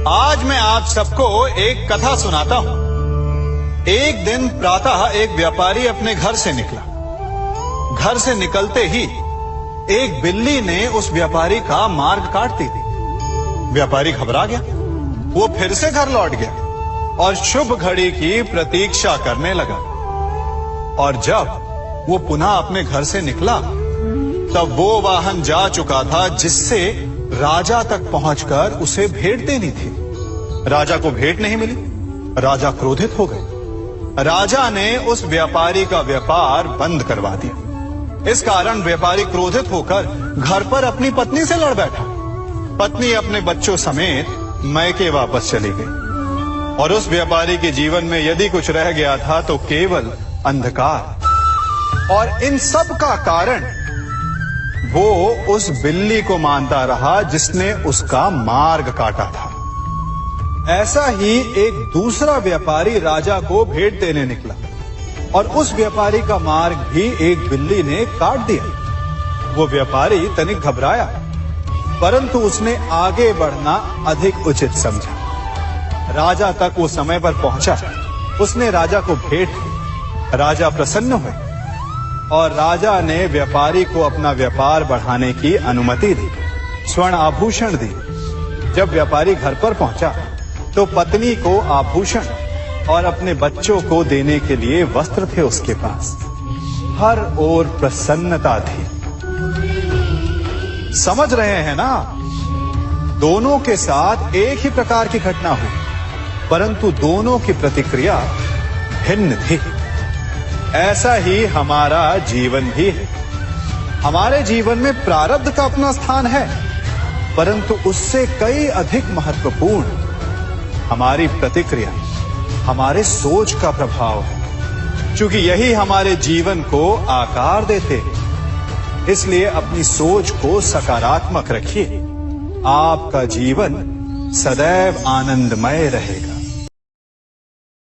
आज मैं आप सबको एक कथा सुनाता हूं। एक दिन प्रातः एक व्यापारी अपने घर से निकला। घर से निकलते ही एक बिल्ली ने उस व्यापारी का मार्ग काट दी। व्यापारी घबरा गया। वो फिर से घर लौट गया और शुभ घड़ी की प्रतीक्षा करने लगा। और जब वो पुनः अपने घर से निकला तब वो वाहन जा चुका था जिससे राजा तक पहुंचकर उसे भेंट देनी थी। राजा को भेंट नहीं मिली। राजा क्रोधित हो गए। राजा ने उस व्यापारी का व्यापार बंद करवा दिया। इस कारण व्यापारी क्रोधित होकर घर पर अपनी पत्नी से लड़ बैठा। पत्नी अपने बच्चों समेत मैके वापस चली गई और उस व्यापारी के जीवन में यदि कुछ रह गया था तो केवल अंधकार। और इन सब का कारण वो उस बिल्ली को मानता रहा जिसने उसका मार्ग काटा था। ऐसा ही एक दूसरा व्यापारी राजा को भेंट देने निकला और उस व्यापारी का मार्ग भी एक बिल्ली ने काट दिया। वो व्यापारी तनिक घबराया, परंतु उसने आगे बढ़ना अधिक उचित समझा। राजा तक वो समय पर पहुंचा। उसने राजा को भेंट दी। राजा प्रसन्न हुए और राजा ने व्यापारी को अपना व्यापार बढ़ाने की अनुमति दी, स्वर्ण आभूषण दी। जब व्यापारी घर पर पहुंचा तो पत्नी को आभूषण और अपने बच्चों को देने के लिए वस्त्र थे उसके पास। हर ओर प्रसन्नता थी। समझ रहे हैं ना? दोनों के साथ एक ही प्रकार की घटना हुई, परंतु दोनों की प्रतिक्रिया भिन्न थी। ऐसा ही हमारा जीवन भी है। हमारे जीवन में प्रारब्ध का अपना स्थान है, परंतु उससे कई अधिक महत्वपूर्ण हमारी प्रतिक्रिया, हमारे सोच का प्रभाव है, क्योंकि यही हमारे जीवन को आकार देते हैं। इसलिए अपनी सोच को सकारात्मक रखिए। आपका जीवन सदैव आनंदमय रहेगा।